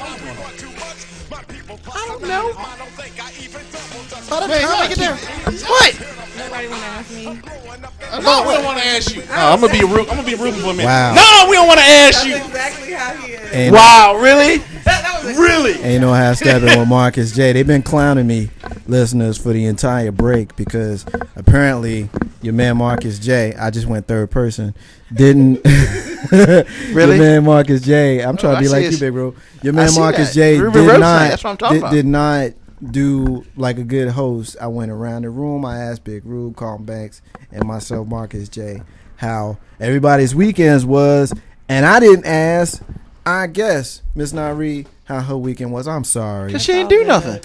I don't know. Man, y'all get there. What? Nobody want to ask me. No, we don't want to ask you. I'm gonna be rooting for a minute. Wow. No, we don't want to ask That's you. exactly how he is. Ain't Wow, really? That was Really? Ain't no half stepping with Marcus J. They've been clowning me, listeners, for the entire break because apparently your man Marcus J. I just went third person. Didn't Really? Your man Marcus J. I'm trying to I be see like his- you, big bro. Your man see Marcus that. J. Ruben Did Rose not. thing, that's what I'm talking about. Did not do like a good host. I went around the room. I asked Big Rube, Carlton Banks, and myself, Marcus J. how everybody's weekends was, and I didn't ask. I guess Miss Nari how her weekend was. I'm sorry, Because she ain't do nothing.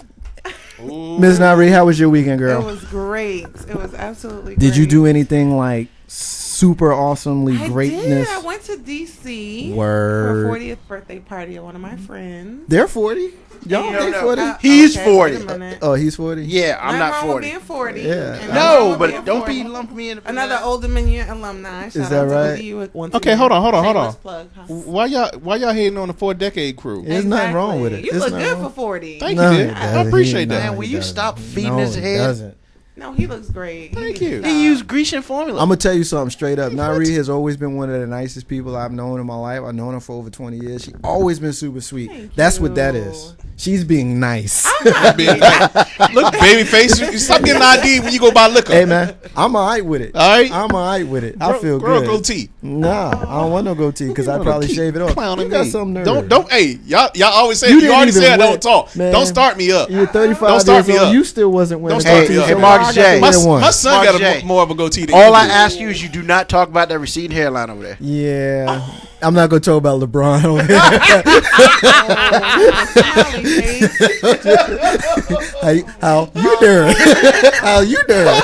Miss Nari. How was your weekend, girl? It was great. It was absolutely great. Did you do anything like super awesomely I greatness? did. I went to D.C. Word. for a 40th birthday party of one of my friends. They're 40. Y'all, And- they 40. He's okay, 40. wait a minute. Oh, he's 40. Yeah, I'm not Nothing wrong 40. with being 40. Yeah. And nothing wrong No, with but being don't 40. be lumping me in. Another Old Dominion alumni. Shout that out to right? ODU once Okay, again. hold on. Shameless plug, huh? Why y'all hating on the 4-decade crew? There's nothing wrong with it. You It's look not good wrong. for 40. Thank No, you, he dude. I doesn't. appreciate that. Man, will he you doesn't. stop feeding No, his he head? doesn't. No, he looks great. Thank He you. did He job. used Grecian formula. I'm gonna tell you something straight up. Nari has always been one of the nicest people I've known in my life. I've known her for over 20 years. She's always been super sweet. Thank That's you. what that is. She's being nice. Being like, look, baby face, you stop getting ID when you go buy liquor. Hey man, I'm alright with it. All right? I'm alright with it. I feel Grow a good. goatee. Nah, I don't want no goatee because I'd Grow a probably goatee. shave it off. Clowning You got me. some nerve. Don't. Hey, y'all always say You you, didn't already even said wear- don't talk. Man. Don't start me up. You're 35 Don't start years me old. up. You still wasn't wearing Don't a start goatee. me up. So Hey, why Marcus I got to J. wear My one? son Marcus got J. more of a goatee than All you I do. ask you is you do not talk about that receding hairline over there. Yeah, I'm not gonna talk about LeBron over here. Smiley face. How you doing? How you doing?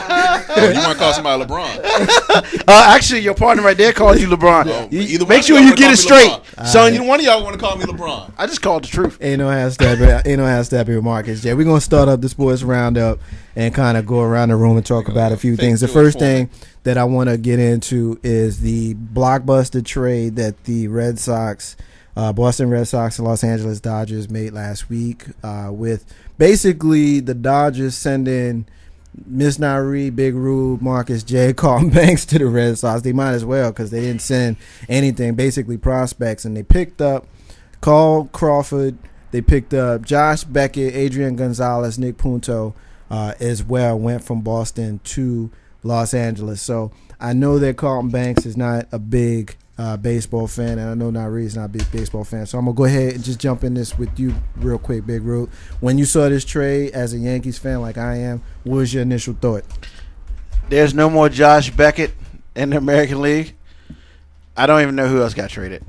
Oh, you want to call somebody LeBron? Actually, your partner right there called you LeBron. Either one Make of sure y'all you wanna get call it me straight, LeBron. son. Either one of y'all want to call me LeBron. I just called the truth. Ain't no half stepping with Marcus J. We're gonna start up the sports roundup and kind of go around the room and talk about a few fake things. The George first Foreman. thing that I want to get into is the blockbuster trade that the Red Sox, Boston Red Sox and Los Angeles Dodgers made last week, with basically the Dodgers sending Miss Nari, Big Rube, Marcus J, Carlton Banks to the Red Sox. They might as well because they didn't send anything, basically prospects, and they picked up Carl Crawford. They picked up Josh Beckett, Adrian Gonzalez, Nick Punto as well, went from Boston to Los Angeles. So I know that Carlton Banks is not a big baseball fan, and I know Nari's not a big baseball fan. So I'm going to go ahead and just jump in this with you real quick, Big Rube. When you saw this trade as a Yankees fan like I am, what was your initial thought? There's no more Josh Beckett in the American League. I don't even know who else got traded,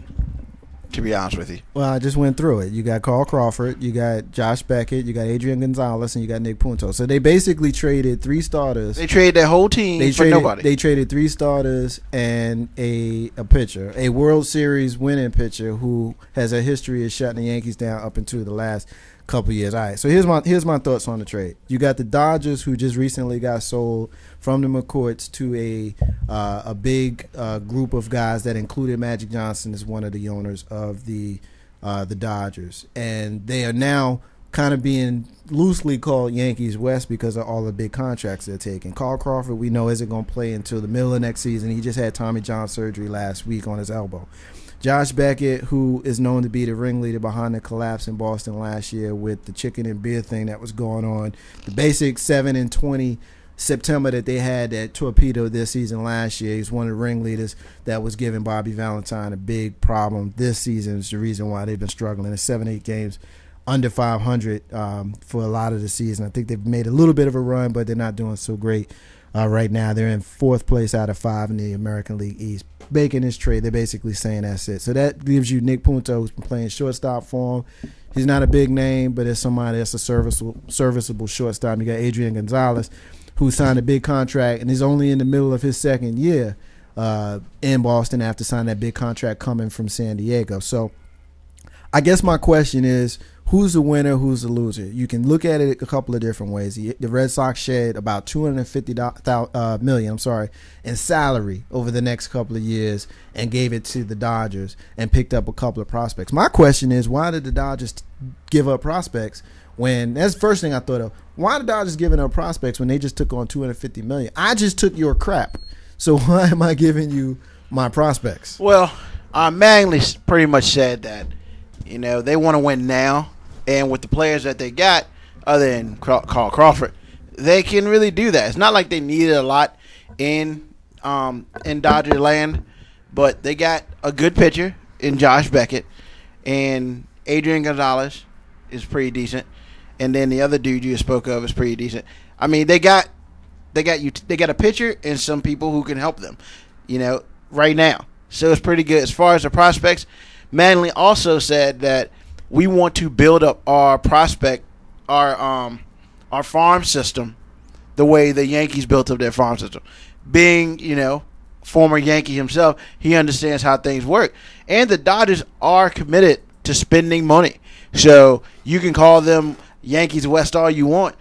to be honest with you. Well, I just went through it. You got Carl Crawford, you got Josh Beckett, you got Adrian Gonzalez, and you got Nick Punto. So they basically traded three starters. They traded their whole team for nobody. They traded three starters and a pitcher, a World Series winning pitcher who has a history of shutting the Yankees down up until the last couple years. All right, so here's my thoughts on the trade. You got the Dodgers, who just recently got sold from the McCourts to a big group of guys that included Magic Johnson as one of the owners of the Dodgers, and they are now kind of being loosely called Yankees West because of all the big contracts they're taking. Carl Crawford, we know, isn't going to play until the middle of next season. He just had Tommy John surgery last week on his elbow. Josh Beckett, who is known to be the ringleader behind the collapse in Boston last year with the chicken and beer thing that was going on, the basic 7-20 September that they had that torpedoed their season last year. He's one of the ringleaders that was giving Bobby Valentine a big problem this season. It's the reason why they've been struggling. It's 7-8 games under 500 for a lot of the season. I think they've made a little bit of a run, but they're not doing so great right now. They're in fourth place out of 5 in the American League East. Making this trade, they're basically saying that's it. So that gives you Nick Punto, who's been playing shortstop for him. He's not a big name, but it's somebody that's a serviceable shortstop. You got Adrian Gonzalez, who signed a big contract, and is only in the middle of his second year in Boston after signing that big contract coming from San Diego. So I guess my question is, who's the winner, who's the loser. You can look at it a couple of different ways. The Red Sox shed about $250 million, in salary over the next couple of years and gave it to the Dodgers and picked up a couple of prospects. My question is, why did the Dodgers give up prospects when that's the first thing I thought of? Why the Dodgers giving up prospects when they just took on $250 million? I just took your crap. So why am I giving you my prospects? Well, Manley pretty much said that, they want to win now. And with the players that they got, other than Carl Crawford, they can really do that. It's not like they needed a lot in Dodger land, but they got a good pitcher in Josh Beckett, and Adrian Gonzalez is pretty decent, and then the other dude you spoke of is pretty decent. I mean, they got a pitcher and some people who can help them, right now. So it's pretty good. As far as the prospects, Manley also said that we want to build up our farm system the way the Yankees built up their farm system. Being, former Yankee himself, he understands how things work. And the Dodgers are committed to spending money. So you can call them Yankees West all you want.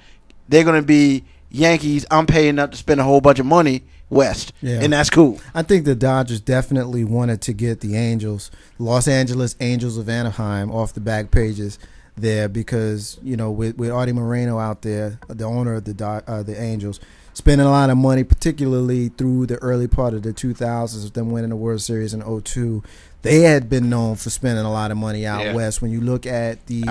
They're going to be Yankees, I'm paying up to spend a whole bunch of money West, and that's cool. I think the Dodgers definitely wanted to get the Los Angeles Angels of Anaheim, off the back pages there because, with Artie Moreno out there, the owner of the Angels, spending a lot of money, particularly through the early part of the 2000s, with them winning the World Series in 2002. They had been known for spending a lot of money out west. When you look at the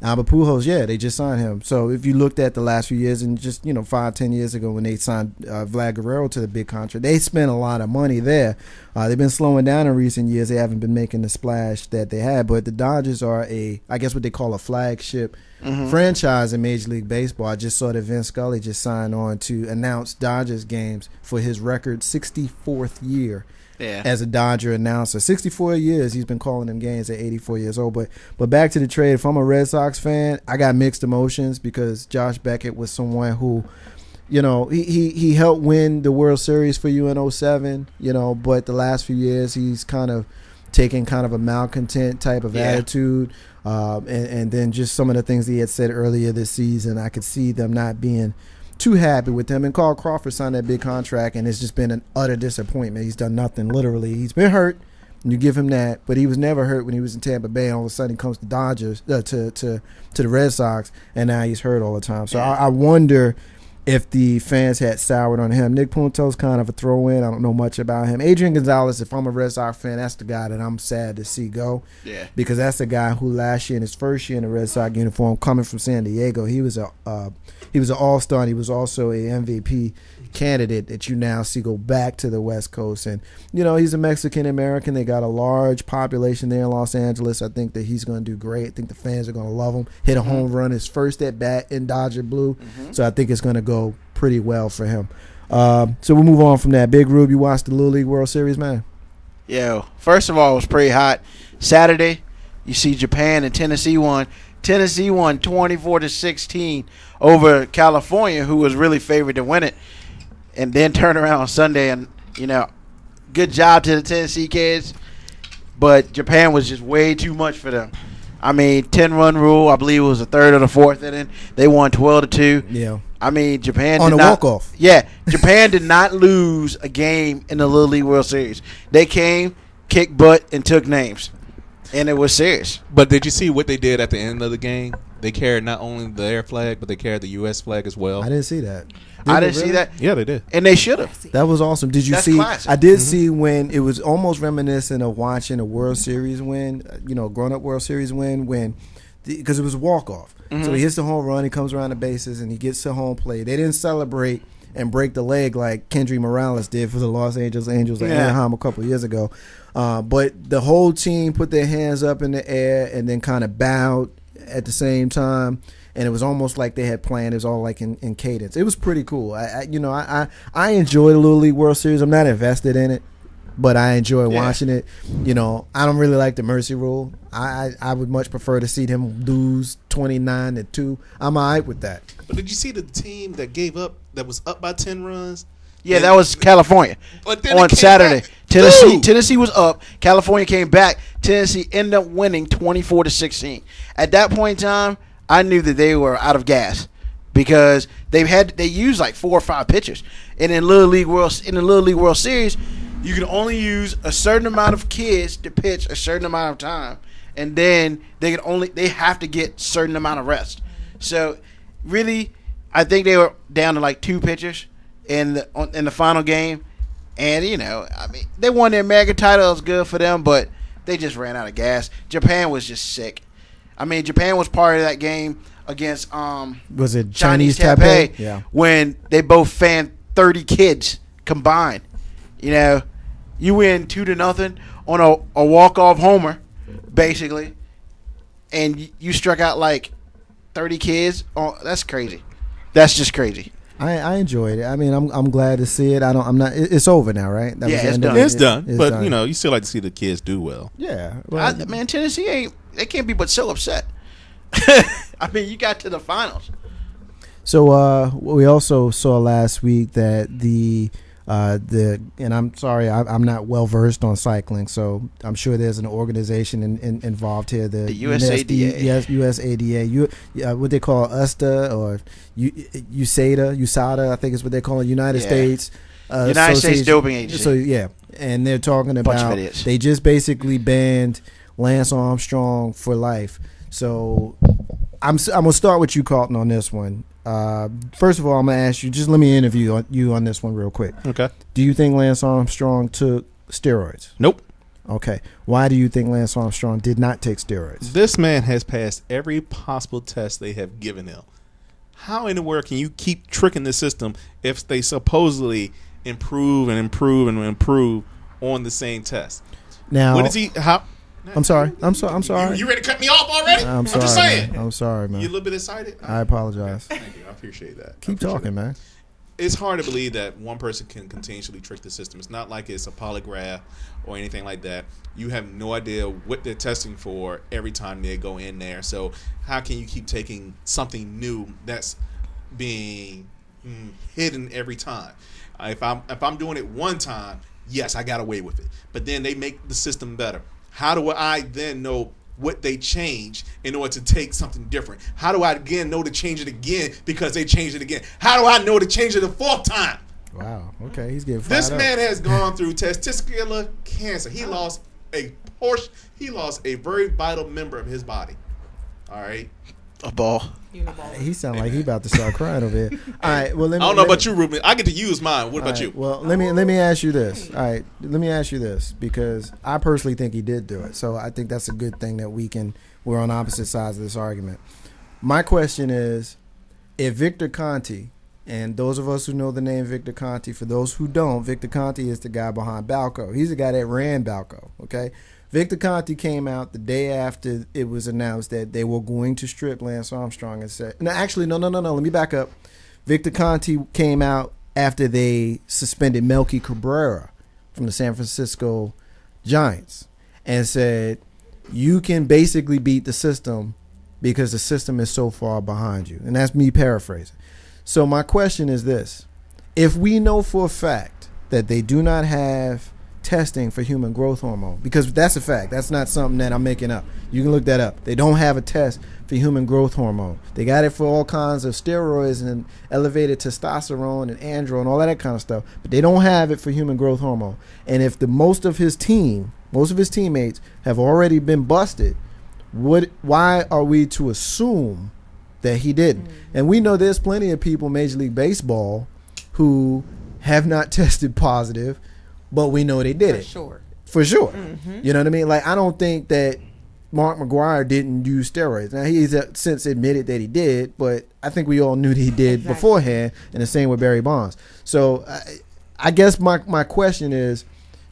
Albert Pujols, they just signed him. So if you looked at the last few years and just, 5-10 years ago when they signed Vlad Guerrero to the big contract, they spent a lot of money there. They've been slowing down in recent years. They haven't been making the splash that they had. But the Dodgers are what they call a flagship franchise in Major League Baseball. I just saw that Vince Scully just signed on to announce Dodgers games for his record 64th year. As a Dodger announcer. 64 years he's been calling them games at 84 years old. But back to the trade, if I'm a Red Sox fan, I got mixed emotions because Josh Beckett was someone who, he helped win the World Series for you in 2007, but the last few years he's kind of taken kind of a malcontent type of attitude. And then just some of the things he had said earlier this season, I could see them not being too happy with him. And Carl Crawford signed that big contract, and it's just been an utter disappointment. He's done nothing, literally. He's been hurt, and you give him that, but he was never hurt when he was in Tampa Bay. And all of a sudden, he comes to Dodgers to the Red Sox, and now he's hurt all the time. So I wonder if the fans had soured on him. Nick Punto's kind of a throw-in. I don't know much about him. Adrian Gonzalez, if I'm a Red Sox fan, that's the guy that I'm sad to see go. Yeah. Because that's the guy who last year, in his first year in the Red Sox uniform, coming from San Diego, he was an all-star, and he was also a MVP candidate that you now see go back to the West Coast. And, he's a Mexican-American. They got a large population there in Los Angeles. I think that he's going to do great. I think the fans are going to love him. Hit a home run, his first at-bat in Dodger blue. So I think it's going to go pretty well for him. So we'll move on from that. Big Rube, you watched the Little League World Series, man? First of all, it was pretty hot. Saturday, you see Japan and Tennessee won. Tennessee won 24-16 over California, who was really favored to win it. And then turn around on Sunday and, good job to the Tennessee kids. But Japan was just way too much for them. I mean, 10-run rule, I believe it was the third or the fourth inning. They won 12-2. Yeah. I mean, Japan on a walk-off. Yeah. Japan did not lose a game in the Little League World Series. They came, kicked butt, and took names. And it was serious. But did you see what they did at the end of the game? They carried not only their flag, but they carried the U.S. flag as well. I didn't see that. I didn't see that. Yeah, they did. And they should have. That was awesome. Did you That's see? classic. I did see when it was almost reminiscent of watching a World Series win, grown-up World Series win, because it was a walk-off. So he hits the home run, he comes around the bases, and he gets to home plate. They didn't celebrate and break the leg like Kendry Morales did for the Los Angeles Angels at Anaheim a couple of years ago. But the whole team put their hands up in the air and then kind of bowed at the same time. And it was almost like they had planned. It was all like in cadence. It was pretty cool. I enjoy the Little League World Series. I'm not invested in it, but I enjoy watching it. I don't really like the mercy rule. I would much prefer to see them lose 29-2. I'm all right with that. But did you see the team that gave up, that was up by 10 runs? Yeah, that was California but then on Saturday. Tennessee was up. California came back. Tennessee ended up winning 24-16. At that point in time, I knew that they were out of gas because they used like 4 or 5 pitchers. And in the Little League World Series, you can only use a certain amount of kids to pitch a certain amount of time, and then they have to get certain amount of rest. So really, I think they were down to like 2 pitchers in the final game. And, they won their American title. It was good for them, but they just ran out of gas. Japan was just sick. Japan was part of that game against was it Chinese Taipei? Yeah. When they both fanned 30 kids combined. You win 2-0 on a walk-off homer, basically, and you struck out like 30 kids. Oh, that's crazy. That's just crazy. I enjoyed it. I'm glad to see it. It's over now, right? It's done. It's done. But done. you still like to see the kids do well. Yeah. Well, Tennessee they can't be but so upset. You got to the finals. So we also saw last week that and I'm sorry, I'm not well versed on cycling, so I'm sure there's an organization involved here. The USADA. Yes, USADA. What they call USTA or USADA, I think is what they call it. United States. United States Doping Agency. So and they're talking about they just basically banned Lance Armstrong for life. So I'm gonna start with you, Carlton, on this one. First of all, I'm going to ask you, just let me interview you on this one real quick. Okay. Do you think Lance Armstrong took steroids? Nope. Okay. Why do you think Lance Armstrong did not take steroids? This man has passed every possible test they have given him. How in the world can you keep tricking the system if they supposedly improve and improve and improve on the same test? Now, what is he? How? I'm sorry. I'm sorry. You ready to cut me off already? I'm sorry. just saying. Man. I'm sorry, man. You a little bit excited? I apologize. Okay. Thank you. I appreciate that. Keep talking, man. It's hard to believe that one person can continuously trick the system. It's not like it's a polygraph or anything like that. You have no idea what they're testing for every time they go in there. So how can you keep taking something new that's being hidden every time? If I'm doing it one time, yes, I got away with it. But then they make the system better. How do I then know what they changed in order to take something different? How do I again know to change it again because they changed it again? How do I know to change it the 4th time? Wow. Okay, he's getting fired This up. man has gone through testicular cancer. He lost a portion. He lost a very vital member of his body. All right. A ball. He sound like he about to start crying over here. All right. Well, I don't know about you, Ruben. I get to use mine. What about you? Well, let me ask you this. All right. Let me ask you this because I personally think he did do it. So I think that's a good thing that we're on opposite sides of this argument. My question is, if Victor Conti, and those of us who know the name Victor Conti, for those who don't, Victor Conti is the guy behind Balco. He's the guy that ran Balco. Okay. Victor Conti came out the day after it was announced that they were going to strip Lance Armstrong and said, no, actually, no. Let me back up. Victor Conti came out after they suspended Melky Cabrera from the San Francisco Giants and said, you can basically beat the system because the system is so far behind you. And that's me paraphrasing. So my question is this. If we know for a fact that they do not have testing for human growth hormone, because that's a fact. That's not something that I'm making up. You can look that up. They don't have a test for human growth hormone. They got it for all kinds of steroids and elevated testosterone and andro and all that kind of stuff, but they don't have it for human growth hormone. And if most of his teammates have already been busted, why are we to assume that he didn't? And we know there's plenty of people, Major League Baseball, who have not tested positive, but we know they did it. For sure. Mm-hmm. You know what I mean? Like, I don't think that Mark McGwire didn't use steroids. Now, he's since admitted that he did, but I think we all knew that he did beforehand, and the same with Barry Bonds. So I guess my question is,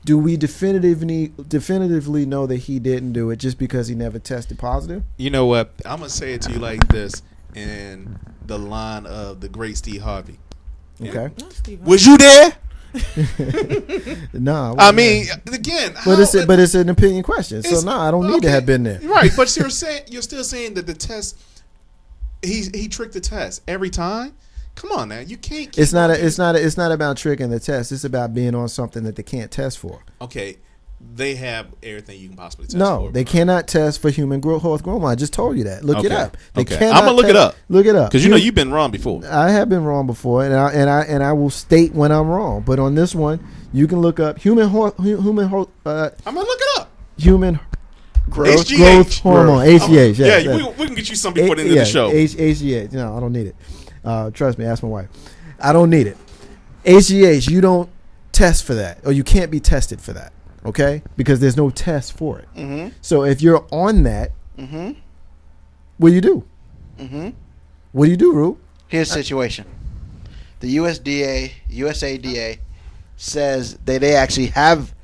do we definitively know that he didn't do it just because he never tested positive? You know what? I'm going to say it to you like this in the line of the great Steve Harvey. Okay. Was you there? No, I mean, again, but it's an opinion question. So I don't need to have been there. Right, but you're still saying that the test, he tricked the test every time. Come on now, you can't. Keep It's not on it's not about tricking the test. It's about being on something that they can't test for. Okay, they have everything you can possibly test No, for. they cannot test for human growth hormone. I just told you that. Look it Okay. up. They Okay. cannot I'm gonna look it up. Look it up Because you know you've been wrong before. I have been wrong before, and I will state when I'm wrong. But on this one, you can look up human I'm gonna look it up. human growth HGH. hormone, HGH. Yeah, Yes, we can get you some before the end of the show. HGH. No, I don't need it. Trust me, ask my wife. I don't need it. HGH, you don't test for that, or you can't be tested for that, okay? Because there's no test for it. Mm-hmm. So if you're on that, Mm-hmm. what do you do? Mm-hmm. What do you do, Rube? Here's the situation. The USADA says that they actually have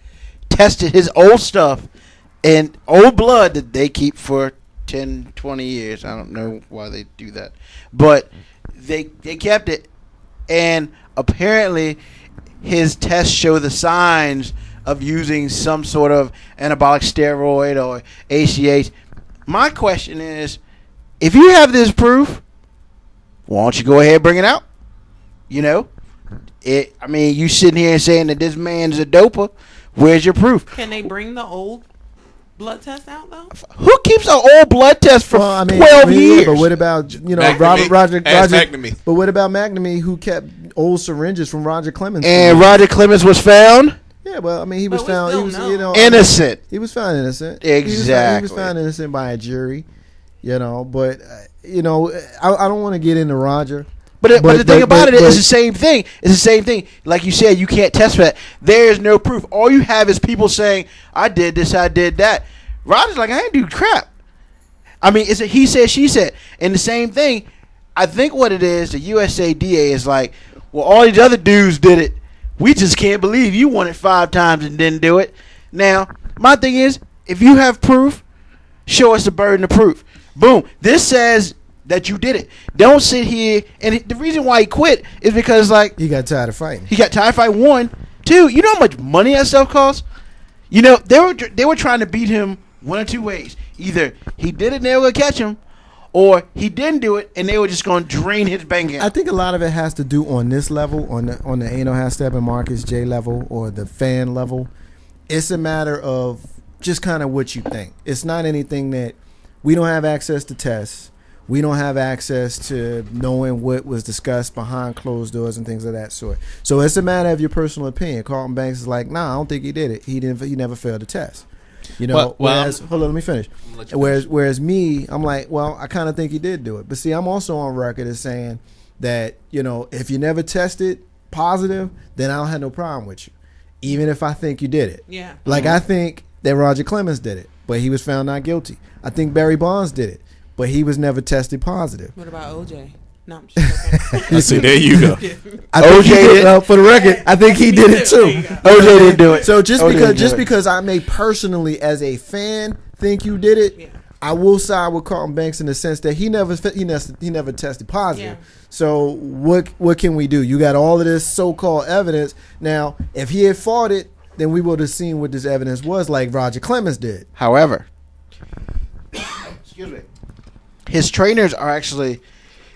tested his old stuff and old blood that they keep for 10, 20 years. I don't know why they do that. But they kept it, and apparently his tests show the signs of using some sort of anabolic steroid or HGH. My question is, if you have this proof, why don't you go ahead and bring it out? You know, I mean, you sitting here and saying that this man's a doper. Where's your proof? Can they bring the old blood test out though? Who keeps an old blood test for 12 years? But what about McNamee. Roger? Ask McNamee. But what about McNamee, who kept old syringes from Roger Clemens? And Roger Clemens was found Yeah, well, I mean, he was But we found. He still was, know. innocent. he was found innocent. Exactly. He was found innocent by a jury. But I don't want to get into Roger. But the thing about it is but- the same thing. It's the same thing. Like you said, you can't test for that. There is no proof. All you have is people saying, I did this, I did that. Roger's like, I ain't do crap. I mean, it's a he said, she said. And the same thing, I think what it is, the USADA is like, well, all these other dudes did it. We just can't believe you won it 5 times and didn't do it. Now, my thing is, if you have proof, show us the burden of proof. Boom. This says that you did it. Don't sit here. And the reason why he quit is because, like, he got tired of fighting. he got tired of fighting. 1, 2. You know how much money that stuff costs? You know, they were trying to beat him one of 2 ways. Either he did it and they were going to catch him, or he didn't do it and they were just going to drain his bank account. I think a lot of it has to do on this level, on the Ain't No Half Steppin' Marcus J level or the fan level. It's a matter of just kind of what you think. It's not anything that we don't have access to tests. We don't have access to knowing what was discussed behind closed doors and things of that sort. So it's a matter of your personal opinion. Carlton Banks is like, nah, I don't think he did it. He never failed the test. Hold on, let me finish. Whereas me, I'm like, well, I kind of think he did do it. But see, I'm also on record as saying that, if you never tested positive, then I don't have no problem with you, even if I think you did it. Yeah. Like, I think that Roger Clemens did it, but he was found not guilty. I think Barry Bonds did it, but he was never tested positive. What about OJ? No, I'm just joking. I see. There you go. I think OJ did. for the record, I think he Me did it too. too. There you go. OJ didn't do it. So just OJ didn't because do it. because I may personally, as a fan, think you did it, Yeah. I will side with Carlton Banks in the sense that he never tested positive. Yeah. So what can we do? You got all of this so-called evidence. Now, if he had fought it, then we would have seen what this evidence was, like Roger Clemens did. However, excuse me, his trainers are actually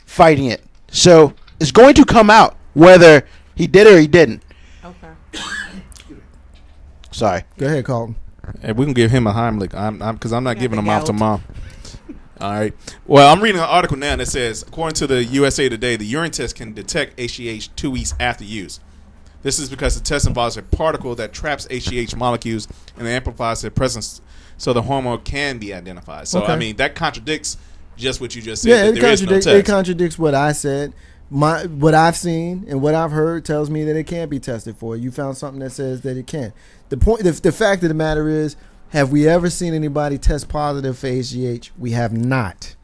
fighting it. So it's going to come out whether he did it or he didn't. Okay. Sorry. Go ahead, Carlton. Hey, we can give him a Heimlich. Because I'm not Yeah, giving the him mouth to gout. mouth. All right. Well, I'm reading an article now that says, according to the USA Today, the urine test can detect HGH 2 weeks after use. This is because the test involves a particle that traps HGH molecules and amplifies their presence, so the hormone can be identified. So, Okay. I mean, that contradicts just what you just said. Yeah, that there is no it test. contradicts what I said. What I've seen and what I've heard tells me that it can't be tested for. You found something that says that it can. The fact of the matter is, have we ever seen anybody test positive for HGH? We have not.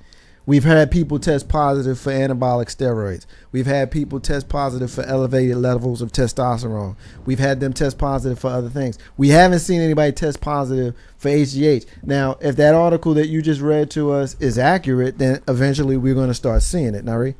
We've had people test positive for anabolic steroids. We've had people test positive for elevated levels of testosterone. We've had them test positive for other things. We haven't seen anybody test positive for HGH. Now, if that article that you just read to us is accurate, then eventually we're going to start seeing it. Nari?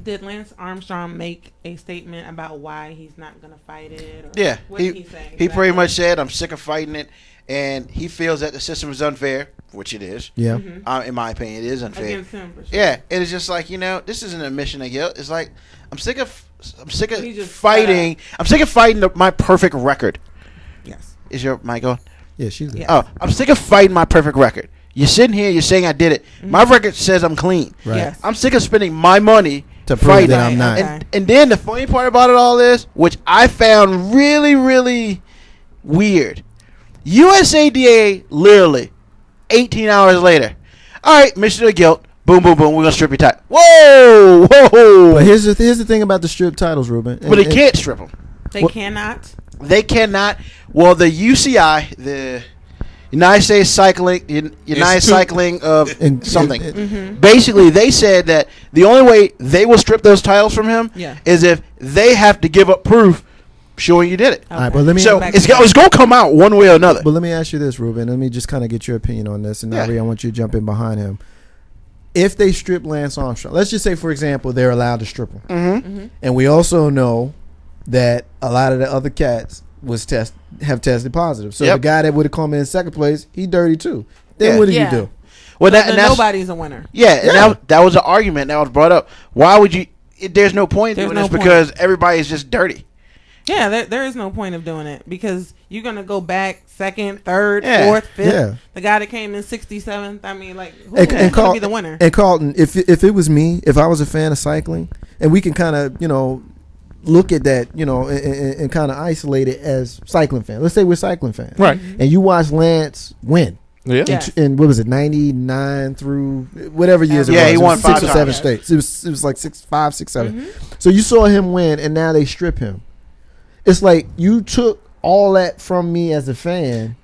Did Lance Armstrong make a statement about why he's not going to fight it? Or Yeah. What did he say? He pretty much said, I'm sick of fighting it. and he feels that the system is unfair, which it is. Yeah. In my opinion, it is unfair. Against him, for sure. Yeah, and it's just like, this isn't an admission of guilt. It's like I'm sick of He just fighting. I'm sick of fighting my perfect record. Yes. Is your mic on? Yeah, she's good. Yeah. Oh, I'm sick of fighting my perfect record. You're sitting here, you're saying I did it. My record says I'm clean. Right. Yes. I'm sick of spending my money To prove fighting. that I'm not. Okay. And then the funny part about it all is, which I found really, really weird. USADA literally 18 hours later. All right, mission of guilt. Boom, boom, boom. We're gonna strip your title. Whoa, whoa. But here's the thing about the strip titles, Ruben. But they can't strip them. They cannot. They cannot. Well, the UCI, the United States Cycling, United Cycling of And- something. and- Basically, they said that the only way they will strip those titles from him Yeah. is if they have to give up proof showing you did it. All right, but let me. So back it's to that. going to come out one way or another. But let me ask you this, Ruben. Let me just kind of get your opinion on this, and Yeah. Nari, I want you to jump in behind him. If they strip Lance Armstrong, let's just say, for example, they're allowed to strip him, Mm-hmm. and we also know that a lot of the other cats have tested positive. So Yep. the guy that would have come in second place, he dirty too. Then Yeah. what do Yeah. you do? Well, So and then that's, nobody's a winner. yeah, and Yeah. that was an argument that was brought up. Why would you? There's no point in There's doing no this point. because everybody is just dirty. Yeah, there is no point of doing it because you're gonna go back second, third, Yeah. fourth, fifth. Yeah. The guy that came in 67th. I mean, like, who And- is and gonna be the winner? And Carlton, if it was me, if I was a fan of cycling, and we can kind of look at that, and kind of isolate it as cycling fans. Let's say we're cycling fans, Right. and you watch Lance win. Yeah. Yeah. And what was it, 99 through whatever years it Yeah, was? he It won was 6 5 or 7 times. states. It was like 5, 6, 7. Mm-hmm. So you saw him win, and now they strip him. It's like you took all that from me as a fan,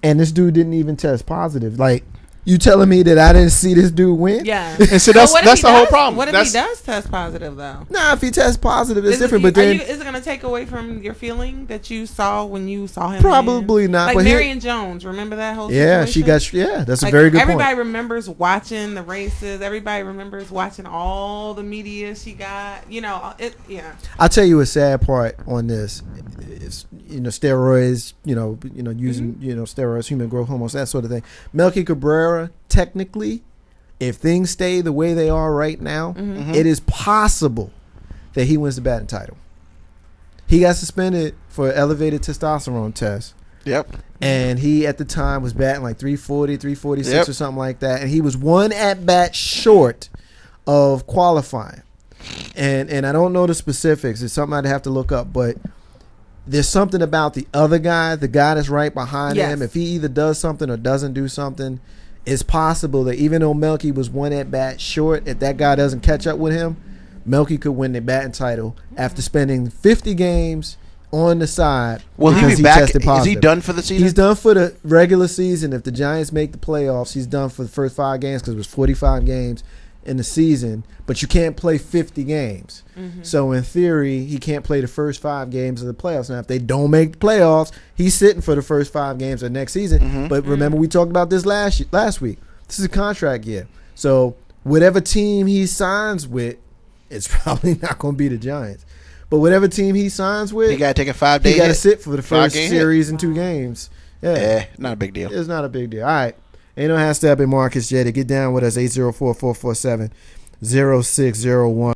and this dude didn't even test positive. Like, you telling me that I didn't see this dude win? Yeah. And so that's what if that's he the whole does- problem. What if That's, he does test positive though? Nah, if he tests positive, it's Is it- different. But then is it going to take away from your feeling that you saw when you saw him? probably win? not. Like but Marion Jones, remember that whole yeah, situation? she got. Yeah, that's Like, a very good everybody point. remembers watching the races. Everybody remembers watching all the media she got. Yeah. I'll tell you a sad part on this. It's, steroids, using, steroids, human growth hormones, that sort of thing. Melky Cabrera, technically, if things stay the way they are right now, it is possible that he wins the batting title. He got suspended for elevated testosterone test. Yep. And he, at the time, was batting like 340, 346 Yep. or something like that. And he was one at-bat short of qualifying. And I don't know the specifics. It's something I'd have to look up. But there's something about the other guy, the guy that's right behind Yes. him. If he either does something or doesn't do something, it's possible that even though Melky was one at-bat short, if that guy doesn't catch up with him, Melky could win the batting title after spending 50 games on the side. Will he because be back? tested Is he positive. done for the season? He's done for the regular season. If the Giants make the playoffs, he's done for the first 5 games because it was 45 games in the season. But you can't play 50 games. So in theory, he can't play the first 5 games of the playoffs. Now, if they don't make the playoffs, he's sitting for the first 5 games of next season. But remember, we talked about this last week. This is a contract year. So whatever team he signs with, it's probably not going to be the Giants. But whatever team he signs with, He got to take a 5-day. he got to hit. sit for the first 5-game series in 2 games. Yeah. Not a big deal. It's not a big deal. All right. Ain't no hashtag Marcus Jetty. Get down with us, 804-447-0601.